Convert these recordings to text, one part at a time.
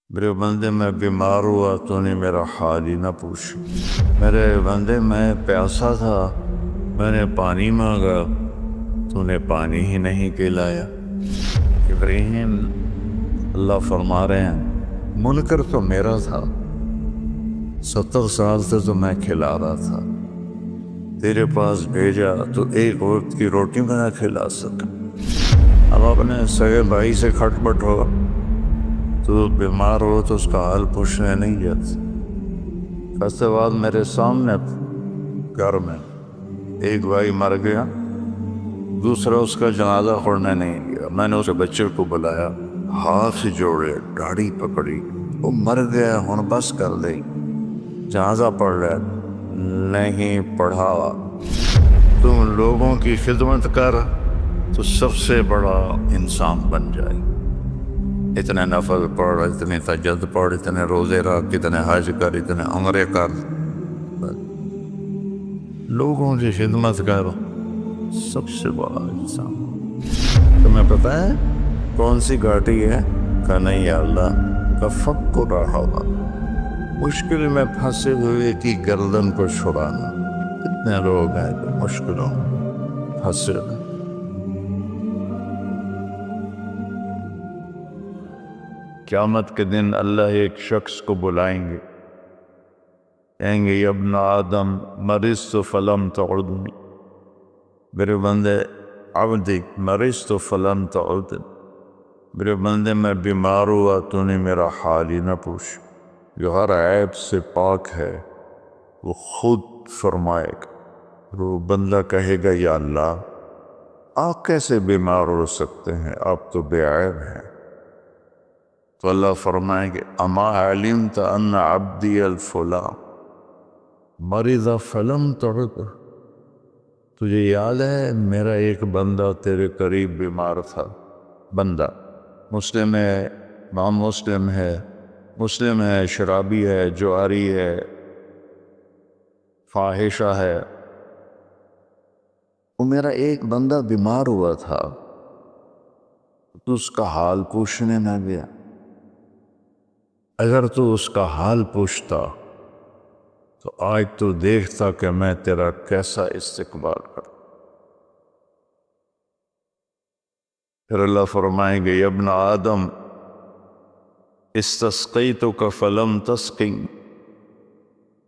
میرے بندے میں بیمار ہوا تو نے میرا حال ہی نہ پوچھ۔ میرے بندے میں پیاسا تھا، میں نے پانی مانگا تو نے پانی ہی نہیں پلایا۔ ابراہیم اللہ فرما رہے ہیں منکر تو میرا تھا، 70 سال سے تو میں کھلا رہا تھا، تیرے پاس بھیجا تو ایک وقت کی روٹی میں نہ کھلا سکا۔ اب اپنے سگے بھائی سے کھٹ پٹ ہو تو بیمار ہو تو اس کا حال پوچھنے نہیں جاتا۔ اس کے بعد میرے سامنے گھر میں ایک بھائی مر گیا، دوسرا اس کا جنازہ پڑھنے نہیں گیا۔ میں نے اس بچے کو بلایا، ہاتھ جوڑے، داڑھی پکڑی، وہ مر گیا ہن بس کر دے، جنازہ پڑھ رہا نہیں پڑھا۔ تم لوگوں کی خدمت کر تو سب سے بڑا انسان بن جائے۔ اتنے نفل پڑھ، اتنے تہجد پڑھ، اتنے روزے رکھ، اتنے حج کر، اتنے عمرے کر، لوگوں کی خدمت کر، سب سے بڑا انسان۔ تمہیں پتہ ہے کون سی گھاٹی ہے؟ کہ نہیں یا اللہ کا فکر رہا ہوگا، مشکل میں پھنسے ہوئے کی گردن کو چھڑانا۔ اتنے لوگ ہیں جو مشکلوں پھنسے ہوئے۔ قیامت کے دن اللہ ایک شخص کو بلائیں گے، کہیں گے یا ابن آدم مرضت فلم تعدنی، میرے بندے عبدی مرضت فلم تعدنی، میرے بندے میں بیمار ہوا تو نے میرا حال ہی نہ پوچھ۔ جو ہر عیب سے پاک ہے وہ خود فرمائے گا، وہ بندہ کہے گا یا اللہ آپ کیسے بیمار ہو سکتے ہیں، آپ تو بے عیب ہیں۔ تو اللہ فرمائیں گے اما علمت ان عبدی الفلاں مرض فلم تعد، تجھے یاد ہے میرا ایک بندہ تیرے قریب بیمار تھا؟ بندہ مسلم ہے، امام مسلم ہے، شرابی ہے، جواری ہے، فاحشہ ہے، وہ میرا ایک بندہ بیمار ہوا تھا تو اس کا حال پوچھنے نہ گیا۔ اگر تو اس کا حال پوچھتا تو آج تو دیکھتا کہ میں تیرا کیسا استقبال کرتا۔ پھر اللہ فرمائیں گے یا ابن آدم استسقیتک فلم تسقی،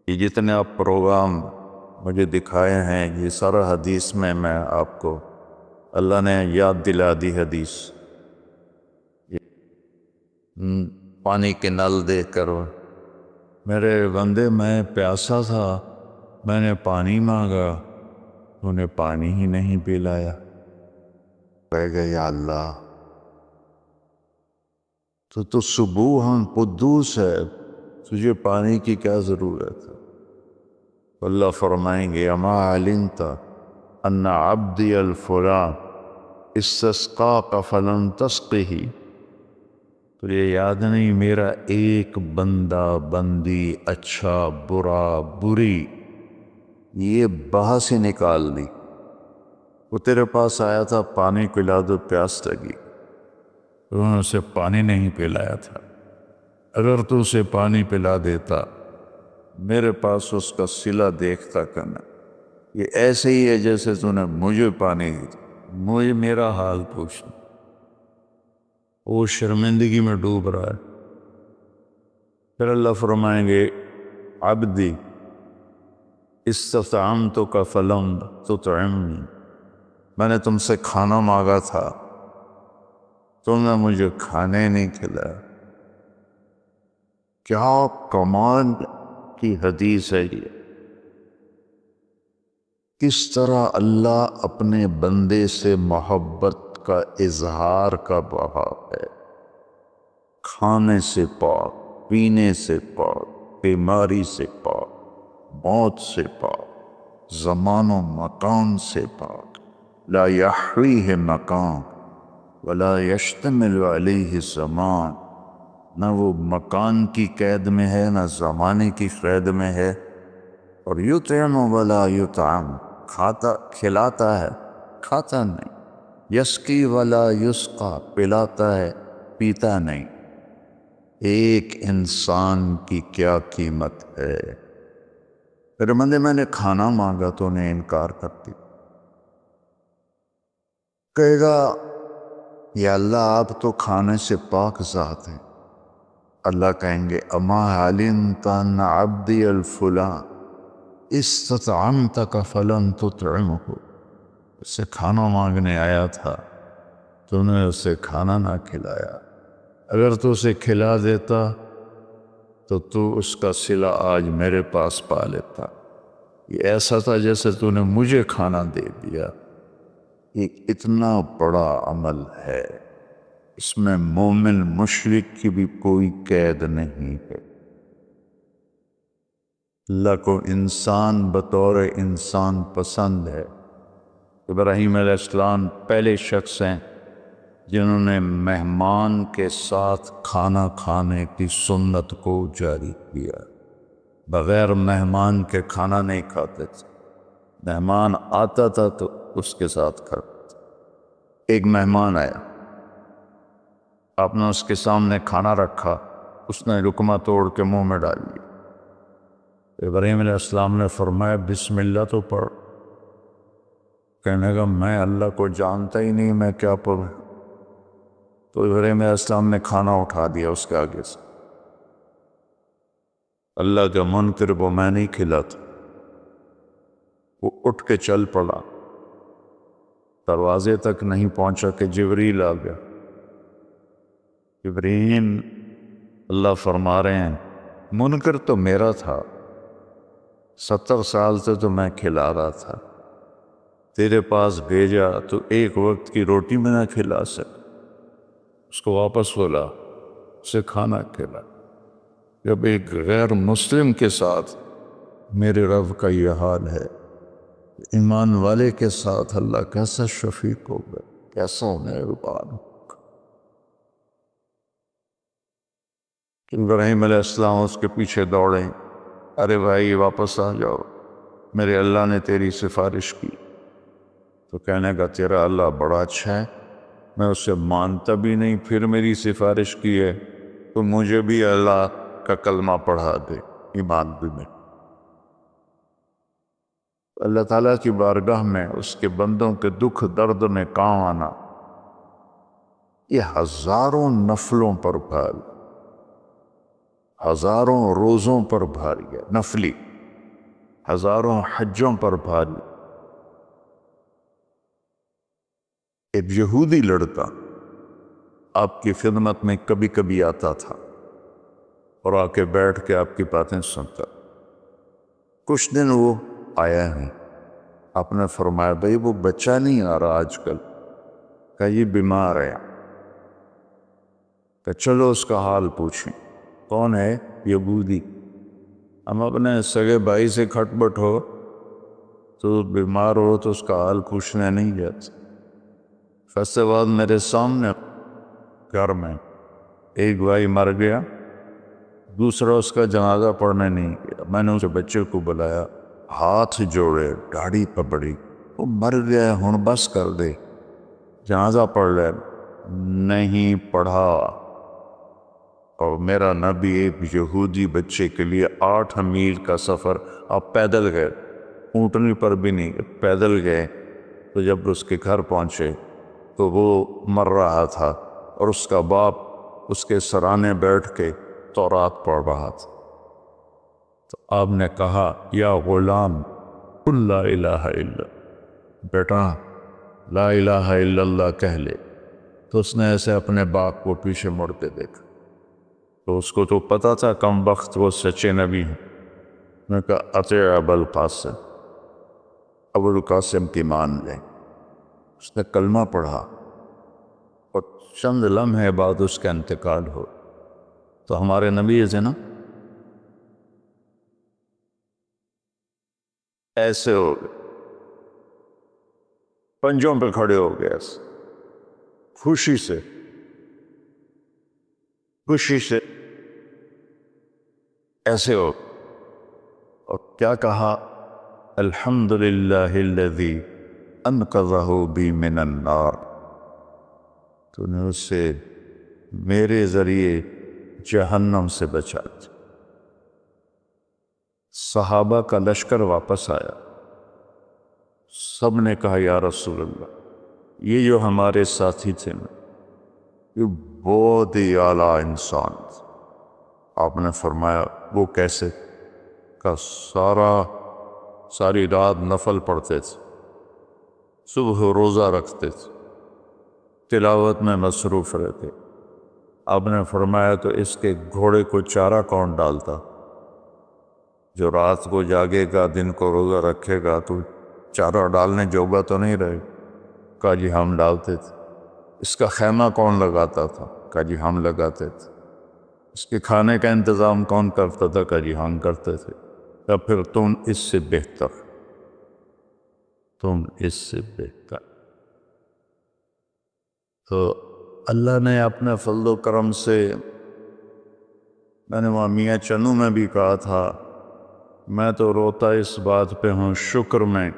یہ جتنے آپ پروگرام مجھے دکھائے ہیں یہ سارا حدیث میں آپ کو اللہ نے یاد دلا دی حدیث۔ پانی کے نل دیکھ کر میرے بندے میں پیاسا تھا، میں نے پانی مانگا تو نے پانی ہی نہیں پلایا۔ کہے گا یا اللہ تو سبوحاً قدوس ہے، تجھے پانی کی کیا ضرورت ہے؟ اللہ فرمائیں گے اما علمت ان عبدی الفلاں استسقاک فلم تسقہ، تجھے یاد نہیں میرا ایک بندہ بندی اچھا برا بری یہ بحث ہی نکال دی، وہ تیرے پاس آیا تھا پانی پلا دو، پیاس لگی، انہوں نے اسے پانی نہیں پلایا تھا۔ اگر تو اسے پانی پلا دیتا میرے پاس اس کا صلہ دیکھتا کرنا، یہ ایسے ہی ہے جیسے تو نے مجھے پانی دی، مجھے میرا حال پوچھنا۔ وہ شرمندگی میں ڈوب رہا ہے۔ پھر اللہ فرمائیں گے عبدی استطعمتک فلم تطعمنی، میں نے تم سے کھانا مانگا تھا تم نے مجھے کھانے نہیں کھلایا۔ کیا کمال کی حدیث ہے یہ، کس طرح اللہ اپنے بندے سے محبت کا اظہار کا بہاؤ ہے۔ کھانے سے پاک، پینے سے پاک، بیماری سے پاک، موت سے پاک، زمان و مکان سے پاک، لا یحویہ مکان ولا یشتمل علیہ زمان، نہ وہ مکان کی قید میں ہے نہ زمانے کی قید میں ہے۔ اور یطعم ولا یطعم، کھلاتا ہے کھاتا نہیں، یسقی ولا یسقا، پلاتا ہے پیتا نہیں۔ ایک انسان کی کیا قیمت ہے۔ پھر میں نے کھانا مانگا تو نے انکار کر دیا۔ کہے گا یا اللہ آپ تو کھانے سے پاک ذات ہیں۔ اللہ کہیں گے اما علمت ان عبدی الفلاں استطعمتک فلن تطعمہ، اس سے کھانا مانگنے آیا تھا، تو نے اسے کھانا نہ کھلایا، اگر تو اسے کھلا دیتا تو اس کا صلہ آج میرے پاس پا لیتا۔ یہ ایسا تھا جیسے تو نے مجھے کھانا دے دیا۔ یہ اتنا بڑا عمل ہے، اس میں مومن مشرک کی بھی کوئی قید نہیں ہے۔ اللہ کو انسان بطور انسان پسند ہے۔ ابراہیم علیہ السلام پہلے شخص ہیں جنہوں نے مہمان کے ساتھ کھانا کھانے کی سنت کو جاری کیا۔ بغیر مہمان کے کھانا نہیں کھاتے تھے، مہمان آتا تھا تو اس کے ساتھ کھاتے تھے۔ ایک مہمان آیا، آپ نے اس کے سامنے کھانا رکھا، اس نے لقمہ توڑ کے منہ میں ڈال لیا۔ ابراہیم علیہ السلام نے فرمایا بسم اللہ تو پڑھ۔ کہنے گا میں اللہ کو جانتا ہی نہیں، میں کیا پڑھوں؟ تو ابراہیم علیہ السلام نے کھانا اٹھا دیا اس کے آگے سے۔ اللہ کا منکر وہ میں نہیں کھلاتا۔ وہ اٹھ کے چل پڑا، دروازے تک نہیں پہنچا کہ جبریل آ گیا۔ ابراہیم، اللہ فرما رہے ہیں منکر تو میرا تھا، 70 سال سے تو میں کھلا رہا تھا، تیرے پاس بھیجا تو ایک وقت کی روٹی میں نہ کھلا سک، اس کو واپس بولا، اسے کھانا کھلا۔ جب ایک غیر مسلم کے ساتھ میرے رب کا یہ حال ہے، ایمان والے کے ساتھ اللہ کیسا شفیق ہوگا، کیسا مہربان ہوگا۔ ابراہیم علیہ السلام اس کے پیچھے دوڑے، ارے بھائی واپس آ جاؤ، میرے اللہ نے تیری سفارش کی۔ تو کہنے کا تیرا اللہ بڑا اچھا ہے، میں اسے مانتا بھی نہیں، پھر میری سفارش کی ہے، تو مجھے بھی اللہ کا کلمہ پڑھا دے، ایمان بھی میں۔ اللہ تعالیٰ کی بارگاہ میں اس کے بندوں کے دکھ درد میں کام آنا، یہ ہزاروں نفلوں پر بھاری، ہزاروں روزوں پر بھاری ہے، نفلی ہزاروں حجوں پر بھاری۔ ایک یہودی لڑکا آپ کی خدمت میں کبھی کبھی آتا تھا اور آ کے بیٹھ کے آپ کی باتیں سنتا۔ کچھ دن وہ آیا ہے، آپ نے فرمایا بھئی وہ بچہ نہیں آ رہا آج کل، کہ یہ بیمار ہے، کہ چلو اس کا حال پوچھیں۔ کون ہے؟ یہودی۔ ہم اپنے سگے بھائی سے کھٹ بٹ ہو تو بیمار ہو تو اس کا حال پوچھنے نہیں جاتے۔ فیصلے بعد میرے سامنے گھر میں ایک بھائی مر گیا، دوسرا اس کا جنازہ پڑھنے نہیں گیا۔ میں نے اس بچے کو بلایا، ہاتھ جوڑے، داڑھی پکڑی، وہ مر گیا، ہن بس کر دے، جنازہ پڑھ لے۔ نہیں پڑھا۔ اور میرا نبی ایک یہودی بچے کے لیے 8 میل کا سفر، آپ پیدل گئے، اونٹنی پر بھی نہیں، پیدل گئے۔ تو جب اس کے گھر پہنچے تو وہ مر رہا تھا اور اس کا باپ اس کے سرانے بیٹھ کے تورات پڑھ رہا تھا۔ تو آپ نے کہا یا غلام قل لا الہ الا، بیٹا لا الہ الا اللہ کہہ لے۔ تو اس نے ایسے اپنے باپ کو پیچھے مڑ کے دیکھا، تو اس کو تو پتا تھا کم وقت وہ سچے نبی ہیں۔ میں نے کہا اطیع ابا القاسم، ابو القاسم کی مان لیں۔ اس نے کلمہ پڑھا اور چند لمحے بعد اس کا انتقال ہو۔ تو ہمارے نبی تھے نا، ایسے ہو گئے، پنجوں پہ کھڑے ہو گئے، خوشی سے ایسے ہو۔ اور کیا کہا؟ الحمدللہ الذی انقذہ بی من النار، تو نے اس سے میرے ذریعے جہنم سے بچاتے۔ صحابہ کا لشکر واپس آیا، سب نے کہا یا رسول اللہ، یہ جو ہمارے ساتھی تھے نا، یہ بہت ہی اعلیٰ انسان تھے۔ آپ نے فرمایا وہ کیسے؟ کہ ساری رات نفل پڑھتے تھے، صبح روزہ رکھتے تھے، تلاوت میں مصروف رہتے۔ آپ نے فرمایا تو اس کے گھوڑے کو چارہ کون ڈالتا؟ جو رات کو جاگے گا، دن کو روزہ رکھے گا، تو چارہ ڈالنے جوگا تو نہیں رہے؟ کہا جی ہم ڈالتے تھے۔ اس کا خیمہ کون لگاتا تھا؟ کہا جی ہم لگاتے تھے۔ اس کے کھانے کا انتظام کون کرتا تھا؟ کہا جی ہم کرتے تھے۔ تو پھر تم اس سے بہتر، تم اس سے بہتر۔ تو اللہ نے اپنے فضل و کرم سے، میں نے وہاں میاں چنو میں بھی کہا تھا، میں تو روتا اس بات پہ ہوں، شکر میں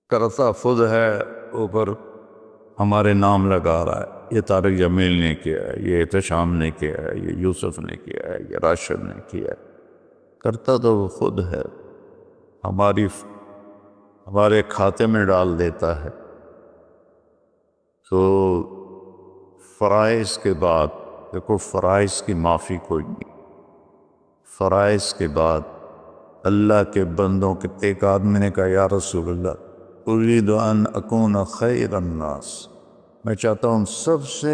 کرتا خود ہے، اوپر ہمارے نام لگا رہا ہے۔ یہ طارق جمیل نے کیا ہے، یہ احتشام نے کیا ہے، یہ یوسف نے کیا ہے، یہ راشد نے کیا ہے۔ کرتا تو وہ خود ہے، ہمارے کھاتے میں ڈال دیتا ہے۔ تو فرائض کے بعد دیکھو، فرائض کی معافی کوئی نہیں۔ فرائض کے بعد اللہ کے بندوں کے، ایک آدمی نے کہا یا رسول اللہ اريد ان اکون خیر الناس، میں چاہتا ہوں سب سے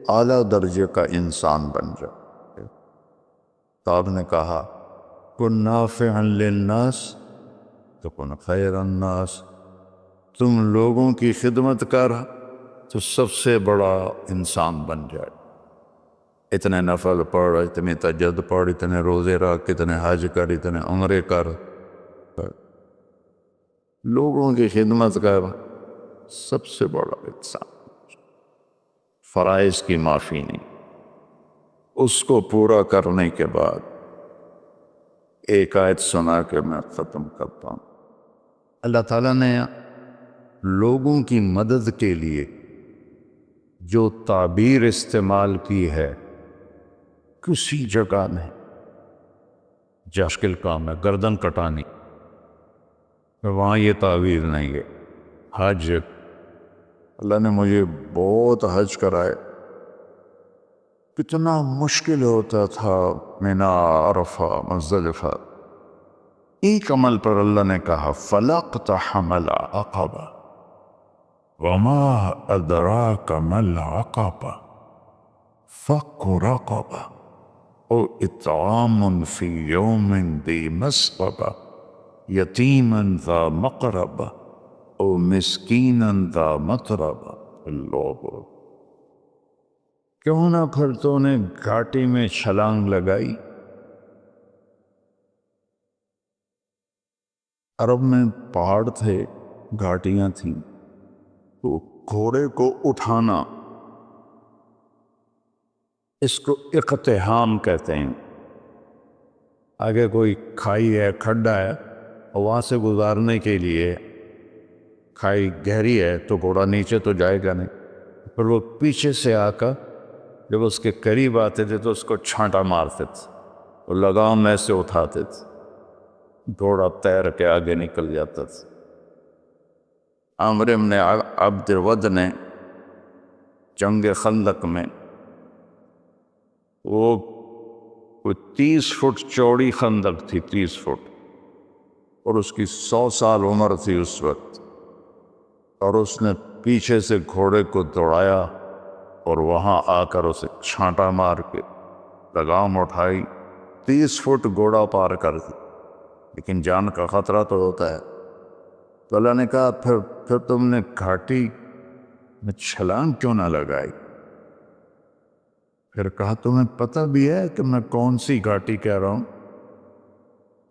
اعلیٰ درجے کا انسان بن جاؤ۔ تو آپ نے کہا کن نافعا للناس تکن خیر الناس، تم لوگوں کی خدمت کر تو سب سے بڑا انسان بن جائے۔ اتنے نفل پڑھ، اتنے تہجد پڑھ، اتنے روزے رکھ، اتنے حج کر، اتنے عمرے کر، لوگوں کی خدمت کر، سب سے بڑا انسان۔ فرائض کی معافی نہیں، اس کو پورا کرنے کے بعد ایک آیت سنا کے میں ختم کرتا ہوں۔ اللہ تعالیٰ نے لوگوں کی مدد کے لیے جو تعبیر استعمال کی ہے، کسی جگہ نہیں مشکل کام ہے گردن کٹانی، وہاں یہ تعبیر نہیں ہے۔ حج، اللہ نے مجھے بہت حج کرائے، کتنا مشکل ہوتا تھا مینا، عرفہ، مزدلفہ۔ ایک عمل پر اللہ نے کہا فَلَاقْتَحَمَ الْعَقَبَةَ وَمَا أَدْرَاكَ مَا الْعَقَبَةُ فَكُّ رَقَبَةٍ أَوْ إِطْعَامٌ فِي يَوْمٍ ذِي مَسْغَبَةٍ يَتِيمًا ذَا مَقْرَبَةٍ أَوْ مِسْكِينًا ذَا مَتْرَبَةٍ۔ اللہ، کیوں نہ پھر تو نے گھاٹی میں چھلانگ لگائی؟ عرب میں پہاڑ تھے، گھاٹیاں تھیں، تو گھوڑے کو اٹھانا، اس کو اقتحام کہتے ہیں۔ آگے کوئی کھائی ہے، کھڈا ہے، اور وہاں سے گزارنے کے لیے، کھائی گہری ہے تو گھوڑا نیچے تو جائے گا نہیں، پھر وہ پیچھے سے آ کر جب اس کے قریب آتے تھے تو اس کو چھانٹا مارتے تھے، اور لگام ایسے اٹھاتے تھے، گھوڑا تیر کے آگے نکل جاتا تھا۔ عامر بن عبد الود نے جنگ خندق میں، وہ 30 فٹ چوڑی خندق تھی، 30 فٹ، اور اس کی 100 سال عمر تھی اس وقت، اور اس نے پیچھے سے گھوڑے کو دوڑایا اور وہاں آ کر اسے چھانٹا مار کے لگام اٹھائی، 30 فٹ گھوڑا پار کر دی، لیکن جان کا خطرہ تو ہوتا ہے۔ تو اللہ نے کہا پھر تم نے گھاٹی میں چھلانگ کیوں نہ لگائی؟ پھر کہا تمہیں پتہ بھی ہے کہ میں کون سی گھاٹی کہہ رہا ہوں؟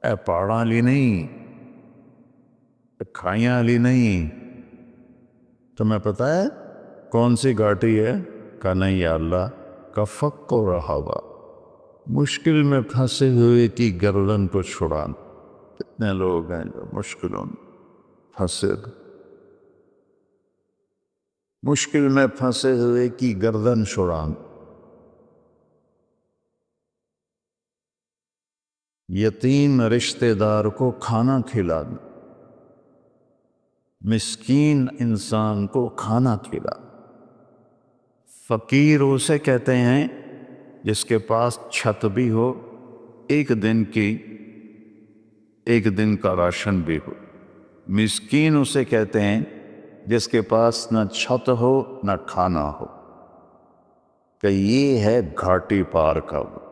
اے پہاڑاں والی نہیں، کھائیاں والی نہیں، تمہیں پتہ ہے کون سی گھاٹی ہے؟ کہا نہیں یا اللہ، کا فک و رہوا، مشکل میں پھنسے ہوئے کی گردن کو چھڑانا۔ کتنے لوگ ہیں جو مشکلوں میں پھنسے، مشکل میں پھنسے ہوئے کی گردن چھڑانا، یتیم رشتہ دار کو کھانا کھلانا، مسکین انسان کو کھانا کھلانا۔ فقیر اسے کہتے ہیں جس کے پاس چھت بھی ہو، ایک دن کا راشن بھی ہو۔ مسکین اسے کہتے ہیں جس کے پاس نہ چھت ہو نہ کھانا ہو، کہ یہ ہے گھاٹی پار کا وقت۔